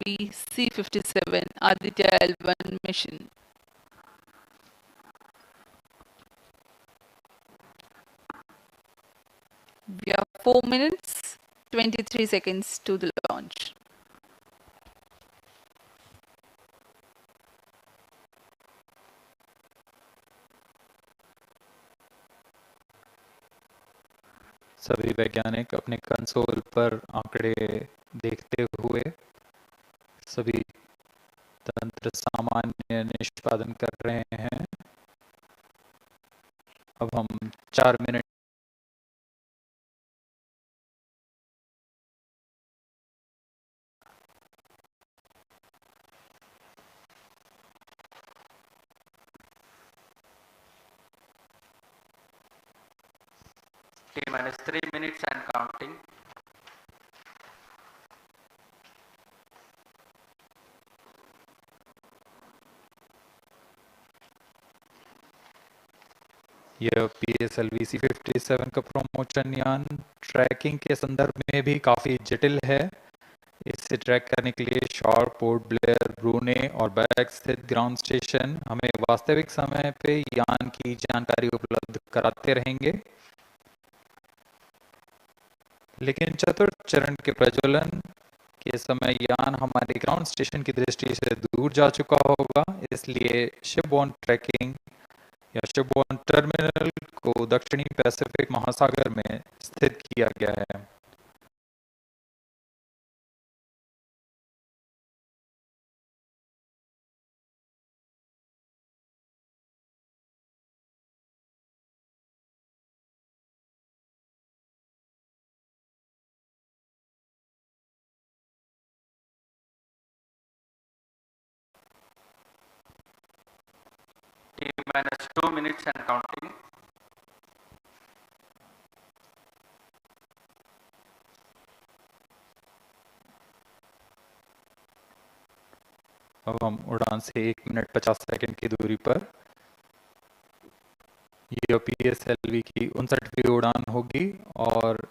PSLV C-57 Aditya-L1 mission. We are 4 minutes, 23 seconds to the launch. सभी वैज्ञानिक अपने console पर आंकड़े देखते हुए सभी तंत्र सामान्य निष्पादन कर रहे हैं। अब हम 4 minute T-minus 3 minutes and counting. यह PSLV C-57 का प्रमोशन यान ट्रैकिंग के संदर्भ में भी काफ़ी जटिल है। इसे ट्रैक करने के लिए शॉर, पोर्ट ब्लेयर, ब्रूने और बैग स्थित ग्राउंड स्टेशन हमें वास्तविक समय पे यान की जानकारी उपलब्ध कराते रहेंगे। लेकिन चतुर्थ चरण के प्रज्वलन के समय यान हमारे ग्राउंड स्टेशन की दृष्टि से दूर जा चुका होगा, इसलिए शिपबोर्न ट्रैकिंग या शिपबोर्न टर्मिनल को दक्षिणी पैसिफिक महासागर में स्थित किया गया है। T-minus 2 minutes and counting. अब हम उड़ान से 1 मिनट 50 सेकंड की दूरी पर, यह PSLV की 59वीं उड़ान होगी और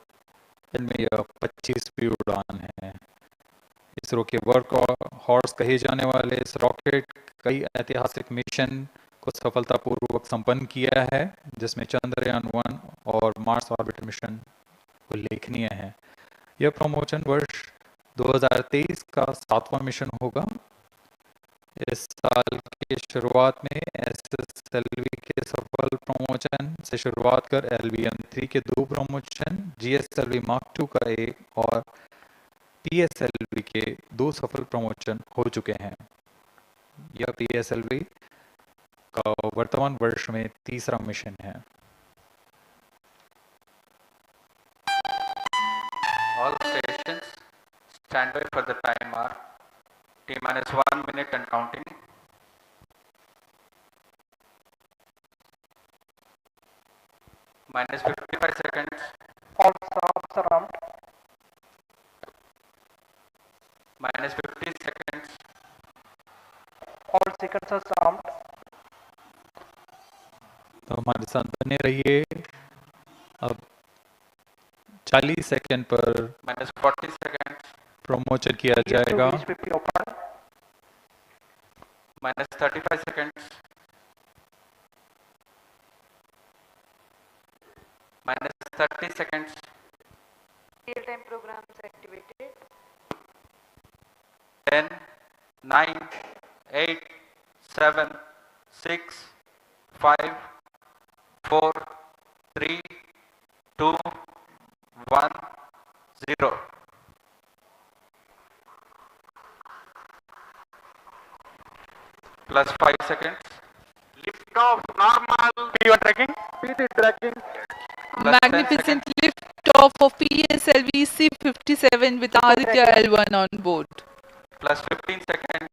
इनमें यह 25वीं उड़ान है। इसरो के वर्क हॉर्स कहे जाने वाले इस रॉकेट कई ऐतिहासिक मिशन को सफलतापूर्वक संपन्न किया है, जिसमें चंद्रयान 1 और मार्स ऑर्बिटर मिशन उल्लेखनीय है। यह प्रमोशन वर्ष 2023 का 7वां मिशन होगा। इस साल की शुरुआत में SSLV के सफल प्रमोशन से शुरुआत कर LVM-3 के 2 प्रमोशन, GSLV Mark II का 1 और PSLV के 2 सफल प्रमोशन हो चुके हैं। यह PSLV का वर्तमान वर्ष में 3रा मिशन है। All stations stand by for the timer. T-minus 1 minute and counting. Minus 55 seconds. All stops around. Minus 50 seconds. All seconds are armed. तो हमारे साथ बने रहिए। अब 40 सेकंड पर Minus 40 seconds. प्रमोशन किया जाएगा। Minus 35 seconds. Minus 30 seconds. Real-time programs activated. 10, 9, 8, 7, 6, 5, 4, 3, 2, 1, 0. Plus 5 seconds. Lift off normal. P1 tracking. P3 tracking. Plus 10 Magnificent seconds. lift-off of PSLV C-57 with Aditya-L1 on board. Plus 15 seconds.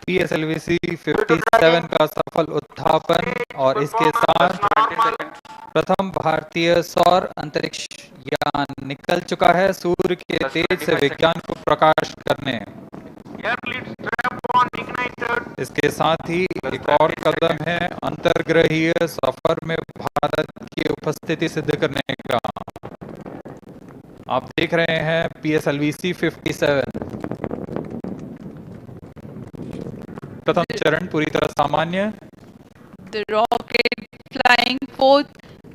PSLV C-57 का सफल उत्थापन और इसके साथ 20 seconds. प्रथम भारतीय सौर अंतरिक्ष यान निकल चुका है सूर्य के तेज से विज्ञान को प्रकाश करने। Airlift strap on ignited. इसके साथ ही एक और कदम है अंतर्ग्रहीय सफर में भारत की उपस्थिति सिद्ध करने का। आप देख रहे हैं PSLV C-57। प्रथम चरण पूरी तरह सामान्य, The rocket flying forth,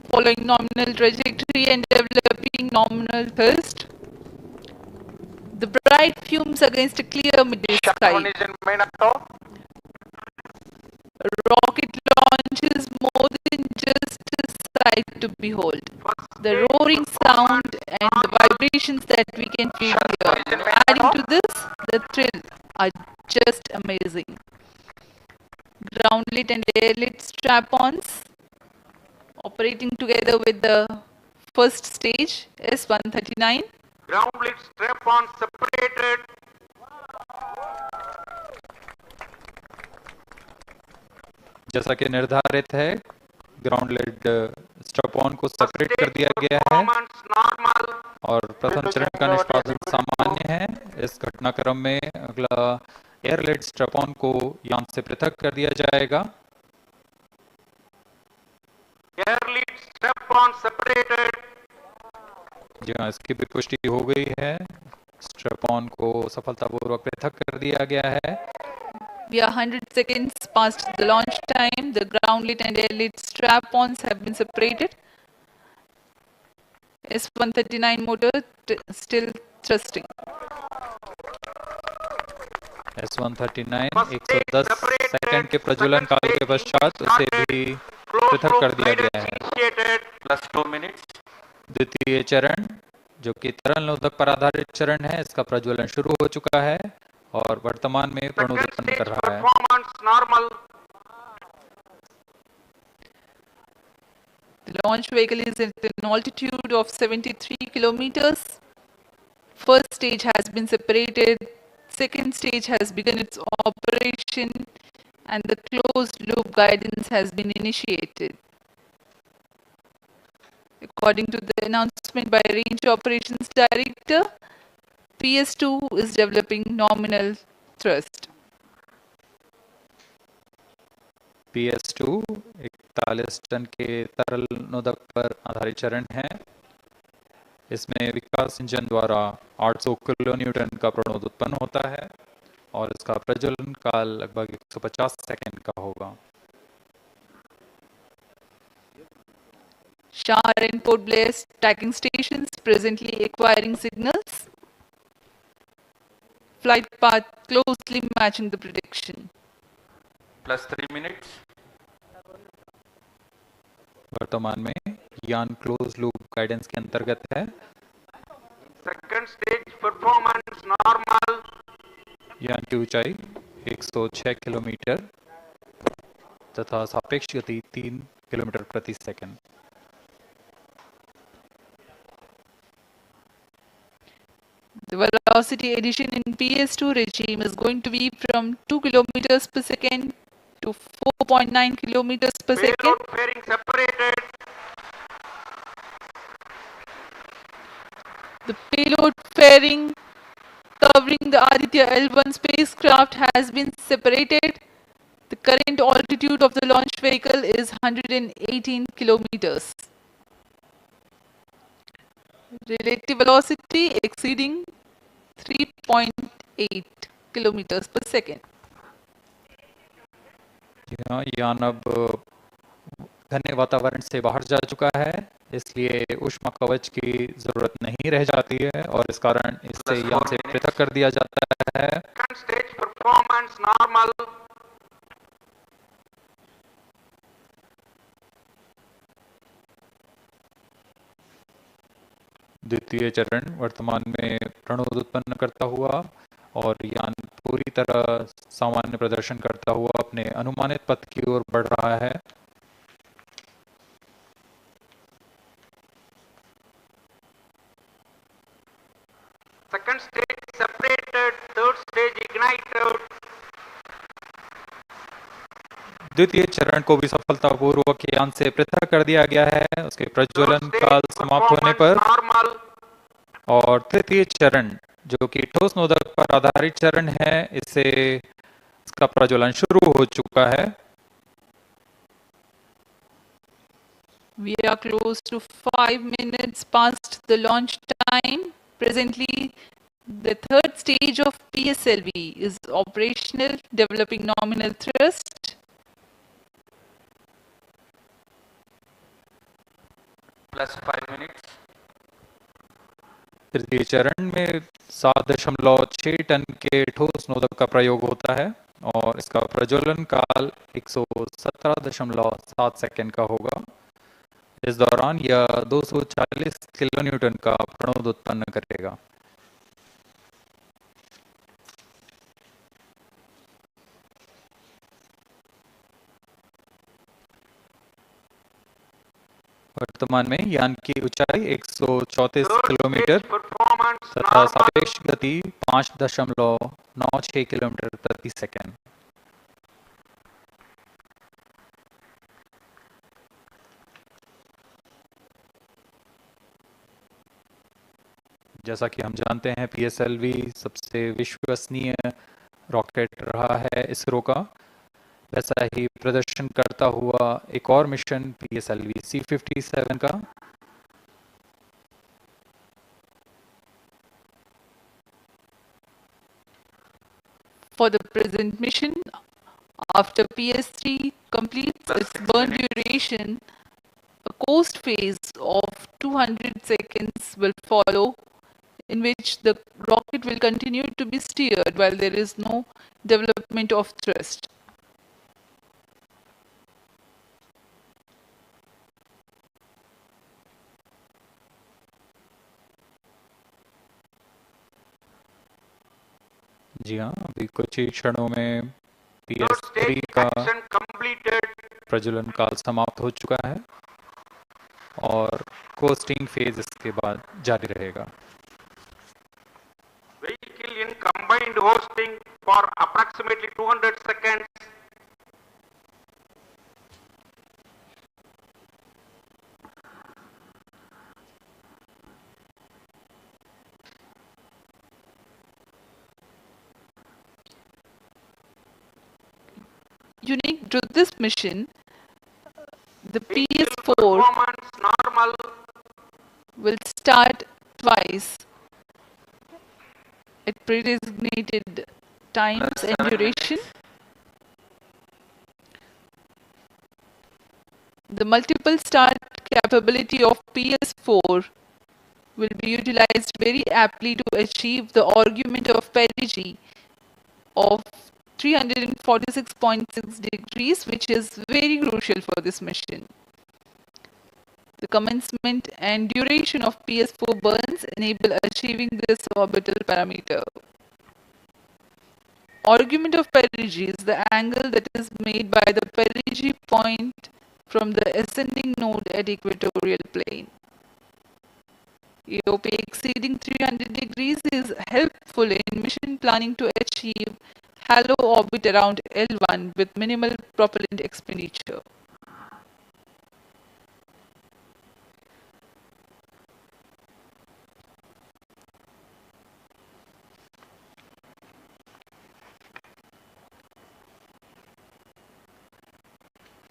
following nominal trajectory and developing nominal thrust. The bright fumes against a clear midday SHAR1 sky. is in main actor. Rocket launches more than just a sight to behold. The roaring sound and the vibrations that we can feel here, adding to this, the thrill, are just amazing. Groundlet and airlit strap-ons operating together with the first stage S139. Ground lead strap on separated. जैसा कि निर्धारित है ground lead स्ट्रप on को separate कर दिया गया है Performance normal. और प्रथम चरण का निष्पादन सामान्य है। इस घटनाक्रम में अगला एयर लेड स्ट्रप ऑन को यान से पृथक कर दिया जाएगा। Air lead strap on separated. जी हाँ, इसकी भी पुष्टि हो गई है, स्ट्रप ऑन को सफलतापूर्वक पृथक कर दिया गया है। We are 100 seconds past the launch time. The groundlet and airlit strap-ons have been separated. S139 motor still thrusting. S139 110 second के प्रज्वलन काल के पश्चात उसे भी पृथक कर दिया गया है। Plus 2 minutes. द्वितीय चरण जो कि तरल नोदक पर आधारित चरण है, इसका प्रज्वलन शुरू हो चुका है और वर्तमान में प्रणोद Second उत्पन्न कर stage रहा है। performance normal. The launch vehicle is at an altitude of 73 kilometers. First stage has been separated. Second stage has begun its operation and the closed loop guidance has been initiated. According to the announcement by Range Operations Director, PS2 is developing nominal thrust. PS2 41 ton के तरल नोदक पर आधारित चरण है। इसमें विकास engine द्वारा 800 kilo Newton का प्रणोद उत्पन्न होता है और इसका प्रज्वलन काल लगभग 150 सेकंड का होगा। SHAR and Port Blair tracking stations presently acquiring signals. Flight path closely matching the prediction. Plus 3 minutes. वर्तमान में यान क्लोज लूप गाइडेंस के अंतर्गत है। Second stage performance normal. यान की ऊंचाई 106 किलोमीटर तथा सापेक्ष गति 3 किलोमीटर प्रति second. The velocity addition in PS2 regime is going to be from 2 kilometers per second to 4.9 kilometers per second. Payload fairing separated. The payload fairing covering the Aditya-L1 spacecraft has been separated. The current altitude of the launch vehicle is 118 kilometers. Relative velocity exceeding 3.8 kilometers per second. यहाँ यान अब घने वातावरण से बाहर जा चुका है, इसलिए ऊष्मा कवच की जरूरत नहीं रह जाती है और इस कारण इससे यान से पृथक कर दिया जाता है। Second stage performance normal. द्वितीय चरण वर्तमान में प्रणोद उत्पन्न करता हुआ और यान पूरी तरह सामान्य प्रदर्शन करता हुआ अपने अनुमानित पथ की ओर बढ़ रहा है। Second stage separated. Third stage ignited. द्वितीय चरण को भी सफलतापूर्वक यान से पृथक कर दिया गया है उसके प्रज्वलन काल समाप्त होने पर। Normal. और तृतीय चरण जो कि ठोस नोदक पर आधारित चरण है, इससे इसका प्रज्वलन शुरू हो चुका है। We are close to 5 minutes past the launch time. Presently, The third stage of PSLV is operational, developing nominal thrust. Plus 5 minutes. तृतीय चरण में 7.6 टन के ठोस नोदक का प्रयोग होता है और इसका प्रज्वलन काल 117.7 सेकंड का होगा। इस दौरान यह 240 किलोन्यूटन का प्रणोद उत्पन्न करेगा। वर्तमान में यान की ऊंचाई 134 किलोमीटर तथा सापेक्ष गति 5.96 किलोमीटर प्रति सेकंड। जैसा कि हम जानते हैं पीएसएलवी सबसे विश्वसनीय रॉकेट रहा है इसरो का, वैसा ही प्रदर्शन करता हुआ एक और मिशन पीएसएलवी C-57 का। For the present mission, after PS3 completes its burn duration, a coast phase of 200 seconds will follow, in which the rocket will continue to be steered while there is no development of thrust. जी हाँ, अभी कुछ ही क्षणों में PS3 का प्रज्वलन काल समाप्त हो चुका है और कोस्टिंग फेज इसके बाद जारी रहेगा। Vehicle in combined hosting for approximately 200 seconds. Unique to this mission, the Vehicle PS4 performance normal. will start twice at pre-designated times and duration. The multiple start capability of PS4 will be utilized very aptly to achieve the argument of perigee of 346.6 degrees, which is very crucial for this mission. The commencement and duration of PS4 burns enable achieving this orbital parameter. Argument of perigee is the angle that is made by the perigee point from the ascending node at equatorial plane. AOP exceeding 300 degrees is helpful in mission planning to achieve halo orbit around L1 with minimal propellant expenditure.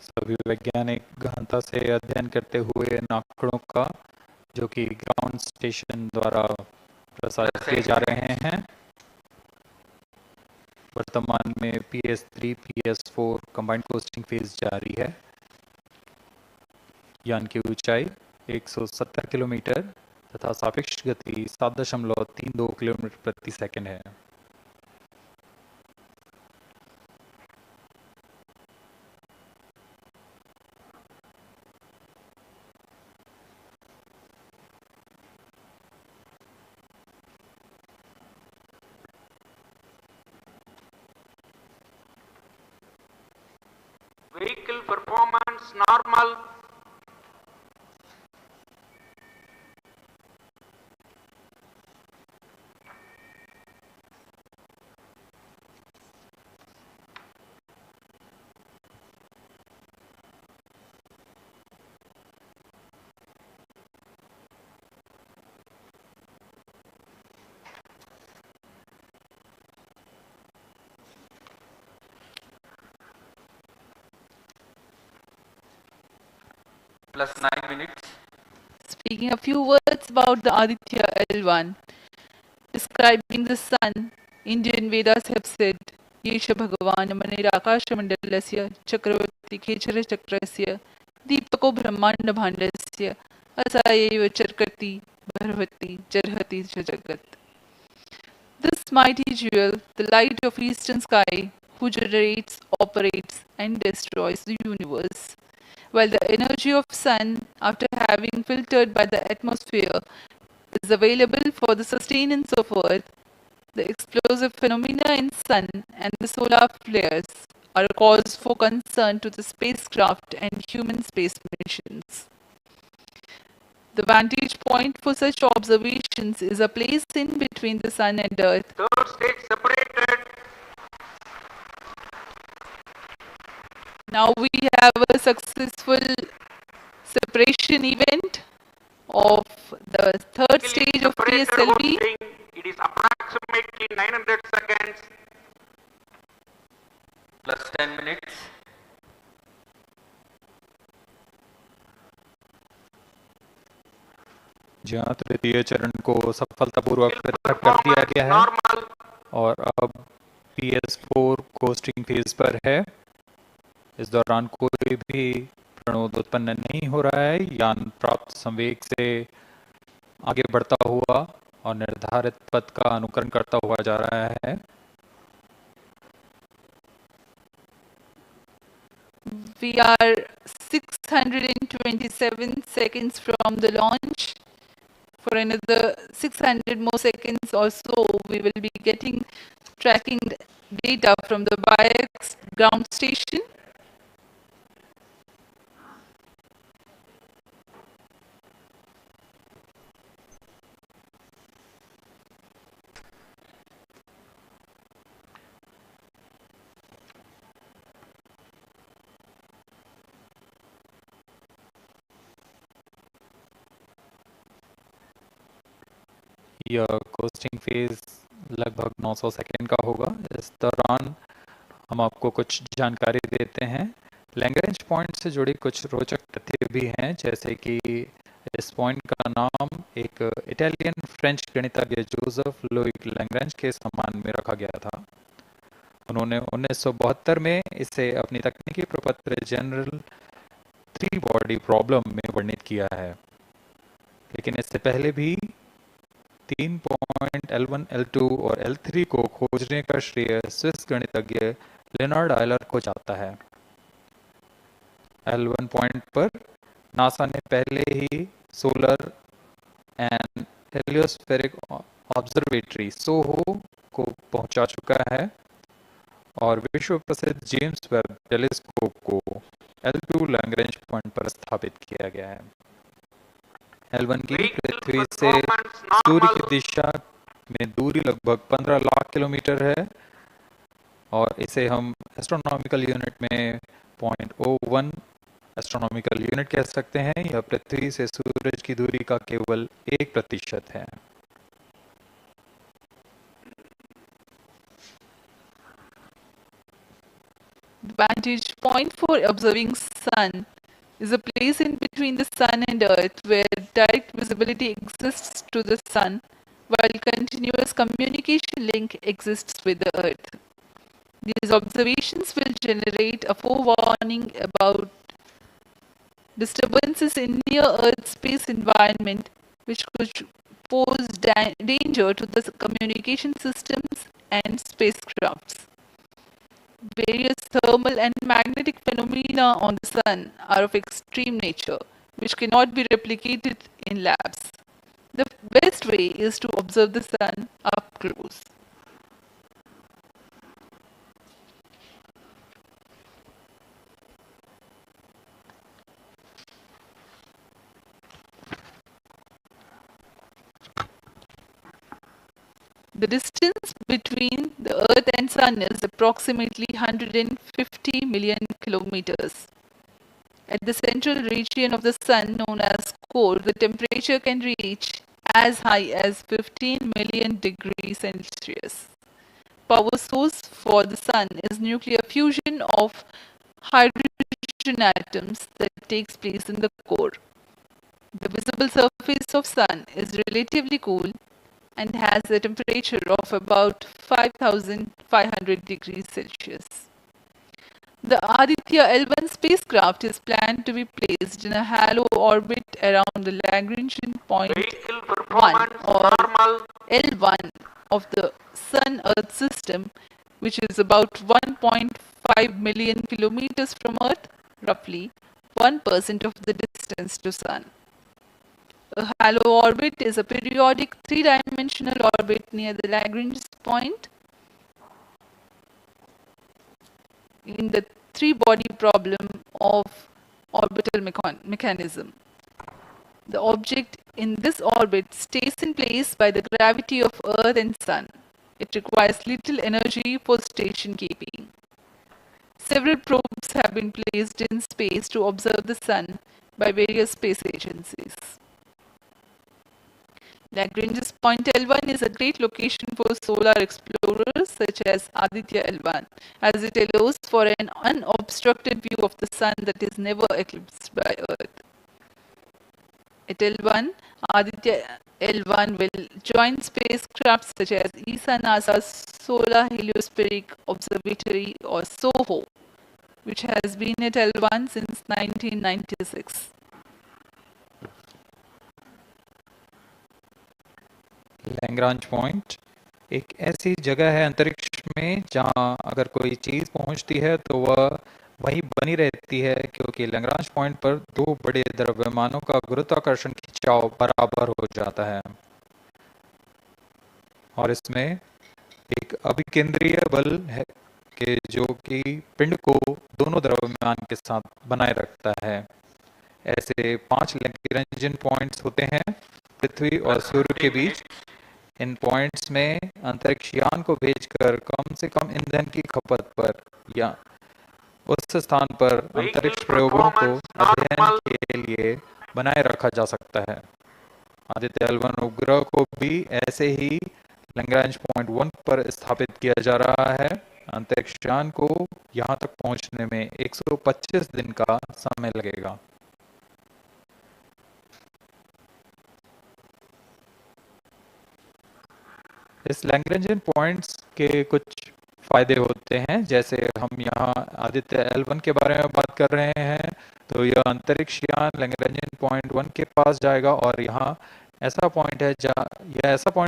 सभी वैज्ञानिक गहनता से अध्ययन करते हुए इन आंकड़ों का, जो कि ग्राउंड स्टेशन द्वारा प्रसारित किए जा रहे हैं। वर्तमान में PS3 PS4 combined costing phase जारी है। यान की ऊंचाई 170 किलोमीटर तथा सापेक्ष गति 7.32 किलोमीटर प्रति सेकंड है। Vehicle performance normal. Plus 9 minutes. Speaking a few words about the Aditya-L1, describing the sun, Indian Vedas have said, Yesha Bhagavan Manirakash Chakravarti Khechara Chakrasya Deepako Brahmanda Bhandasya Asayeva Charkati Bharvati Jarhati Jagat. This mighty jewel, the light of eastern sky, who generates, operates, and destroys the universe. While the energy of sun, after having filtered by the atmosphere, is available for the sustenance of earth, the explosive phenomena in sun and the solar flares are a cause for concern to the spacecraft and human space missions. The vantage point for such observations is a place in between the sun and earth. Third stage separated. Now we have a successful separation event of the third stage of PSLV. It is approximately 900 seconds. Plus 10 minutes. जहाँ तृतीय चरण को सफलतापूर्वक पृथक कर दिया गया है और अब PS4 कोस्टिंग फेज पर है। इस दौरान कोई भी प्रणोद उत्पन्न नहीं हो रहा है। यान प्राप्त संवेग से आगे बढ़ता हुआ और निर्धारित पथ का अनुकरण करता हुआ जा रहा है। We are 627 seconds from the launch. For another 600 more seconds or so, we will be getting tracking data from the BIX ground station. यह कोस्टिंग फेज लगभग 900 सेकेंड का होगा। इस दौरान हम आपको कुछ जानकारी देते हैं। लैग्रेंज पॉइंट से जुड़ी कुछ रोचक तथ्य भी हैं, जैसे कि इस पॉइंट का नाम एक इटालियन फ्रेंच गणितज्ञ जोसेफ लुई लैग्रेंज के सम्मान में रखा गया था। उन्होंने 1972 में इसे अपनी तकनीकी प्रपत्र जनरल 3 बॉडी प्रॉब्लम में वर्णित किया है, लेकिन इससे पहले भी 3 पॉइंट L1, L2 और L3 को खोजने का श्रेय स्विस गणितज्ञ लेनार्ड आयलर को जाता है। L1 पॉइंट पर नासा ने पहले ही सोलर एंड हेलियोस्फेरिक ऑब्जर्वेटरी सोहो को पहुंचा चुका है और विश्व प्रसिद्ध जेम्स वेब टेलीस्कोप को L2 लैग्रेंज पॉइंट पर स्थापित किया गया है। L1 की पृथ्वी से सूर्य की दिशा में दूरी लगभग 15 लाख किलोमीटर है और इसे हम एस्ट्रोनॉमिकल यूनिट में 0.01 एस्ट्रोनॉमिकल यूनिट कह सकते हैं। यह पृथ्वी से सूरज की दूरी का केवल 1% है। The vantage point for observing sun is a place in between the sun and earth where direct visibility exists to the sun while continuous communication link exists with the earth. These observations will generate a forewarning about disturbances in near Earth space environment which could pose danger to the communication systems and spacecrafts. Various thermal and magnetic phenomena on the sun are of extreme nature, which cannot be replicated in labs. The best way is to observe the sun up close. The distance between the Earth and Sun is approximately 150 million kilometers. At the central region of the Sun, known as core, the temperature can reach as high as 15 million degrees Celsius. Power source for the Sun is nuclear fusion of hydrogen atoms that takes place in the core. The visible surface of Sun is relatively cool and has a temperature of about 5,500 degrees Celsius. The Aditya-L1 spacecraft is planned to be placed in a halo orbit around the Lagrangian point Vehicle 1 performance or normal. L1 of the Sun-Earth system, which is about 1.5 million kilometers from Earth, roughly 1% of the distance to Sun. A halo orbit is a periodic three-dimensional orbit near the Lagrange point in the three-body problem of orbital mechanism. The object in this orbit stays in place by the gravity of Earth and Sun. It requires little energy for station keeping. Several probes have been placed in space to observe the Sun by various space agencies. Lagrange's point L1 is a great location for solar explorers such as Aditya-L1, as it allows for an unobstructed view of the Sun that is never eclipsed by Earth. At L1, Aditya-L1 will join spacecraft such as ESA-NASA's Solar Heliospheric Observatory or SOHO, which has been at L1 since 1996. Lagrange point एक ऐसी जगह है अंतरिक्ष में जहां अगर कोई चीज़ पहुंचती है तो वह वहीं बनी रहती है, क्योंकि लैग्रांज पॉइंट पर दो बड़े द्रव्यमानों का गुरुत्वाकर्षण खिंचाव बराबर हो जाता है और इसमें एक अभिकेंद्रीय बल है कि जो कि पिंड को दोनों द्रव्यमान के साथ बनाए रखता है। ऐसे 5 लैग्रांजियन पॉइंट्स होते हैं पृथ्वी और सूर्य के बीच। इन पॉइंट्स में अंतरिक्ष यान को भेजकर कम से कम ईंधन की खपत पर या उस स्थान पर अंतरिक्ष प्रयोगों को अध्ययन के लिए बनाए रखा जा सकता है। आदित्य-L1 उपग्रह को भी ऐसे ही लैग्रांज पॉइंट 1 पर स्थापित किया जा रहा है। अंतरिक्ष यान को यहां तक पहुंचने में 125 दिन का समय लगेगा। इस लैग्रेंजियन पॉइंट्स के कुछ फ़ायदे होते हैं, जैसे हम यहाँ आदित्य-L1 के बारे में बात कर रहे हैं तो यह अंतरिक्ष यान लैग्रेंजियन पॉइंट 1 के पास जाएगा और यहाँ ऐसा पॉइंट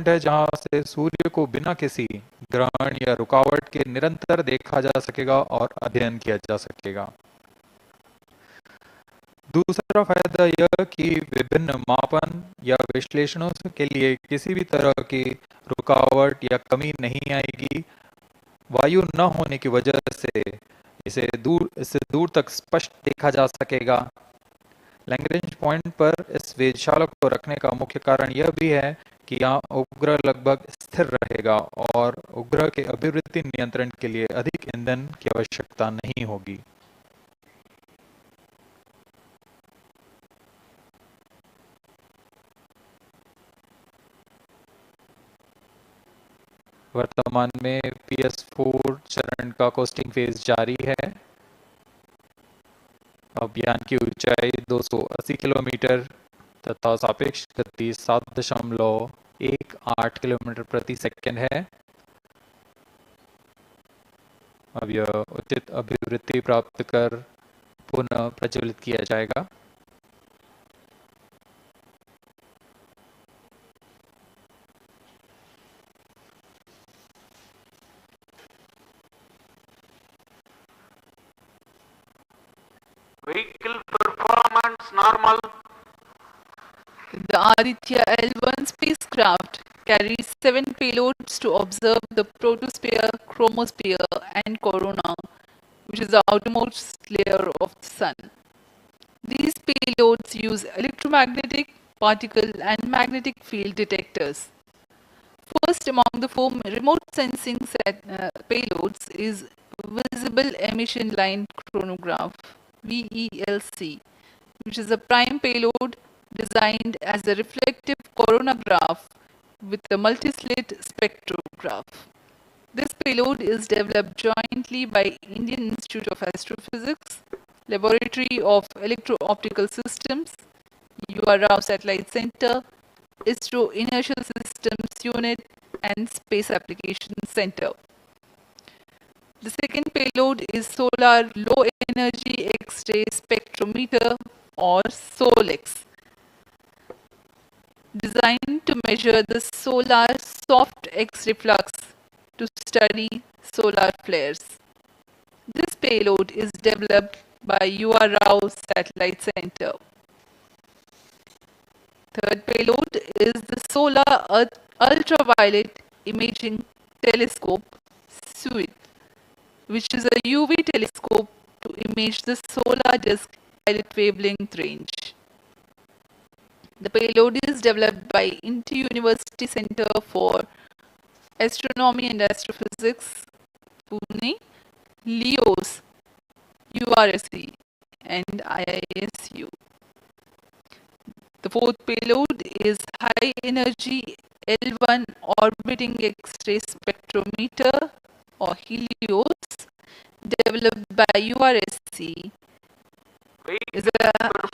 है जहाँ से सूर्य को बिना किसी ग्रहण या रुकावट के निरंतर देखा जा सकेगा और अध्ययन किया जा सकेगा। दूसरा फायदा यह कि विभिन्न मापन या विश्लेषणों के लिए किसी भी तरह की रुकावट या कमी नहीं आएगी। वायु न होने की वजह से इसे दूर तक स्पष्ट देखा जा सकेगा। लैग्रेंज पॉइंट पर इस वेधशाला को रखने का मुख्य कारण यह भी है कि यहाँ उपग्रह लगभग स्थिर रहेगा और उपग्रह के अभिवृद्धि नियंत्रण के लिए अधिक ईंधन की आवश्यकता नहीं होगी। वर्तमान में PS4 चरण का कोस्टिंग फेज जारी है। अभियान की ऊंचाई 280 किलोमीटर तथा सापेक्ष गति 7.18 किलोमीटर प्रति सेकंड है। अब यह उचित अभिवृद्धि प्राप्त कर पुनः प्रज्वलित किया जाएगा। Vehicle performance normal. The Aditya-L1 spacecraft carries 7 payloads to observe the protosphere, chromosphere, and corona, which is the outermost layer of the Sun. These payloads use electromagnetic, particle, and magnetic field detectors. First among the 4 remote sensing payloads is Visible Emission Line Chronograph, VELC, which is a prime payload designed as a reflective coronagraph with a multi-slit spectrograph. This payload is developed jointly by Indian Institute of Astrophysics, Laboratory of Electro-Optical Systems, UR Rao Satellite Center, ISRO Inertial Systems Unit and Space Applications Center. The second payload is Solar Low Energy X-ray Spectrometer or SOLEX, designed to measure the solar soft X-ray flux to study solar flares. This payload is developed by UR Rao Satellite Center. Third payload is the Solar Ultraviolet Imaging Telescope SUIT, which is a UV telescope to image the solar disk violet wavelength range. The payload is developed by Inter-University Center for Astronomy and Astrophysics, Pune, LEOS, URSC, and IISU. The fourth payload is High Energy L1 Orbiting X-ray Spectrometer or HELIOS, developed by URSC. Is a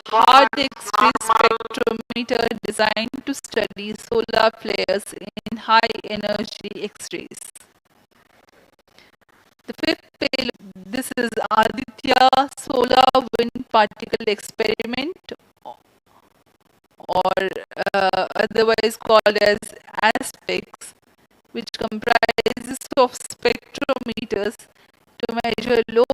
hard X-ray spectrometer designed to study solar flares in high energy X-rays. The fifth payload, this is Aditya Solar Wind Particle Experiment, or otherwise called as ASPEX, which comprises of spectrometers to measure low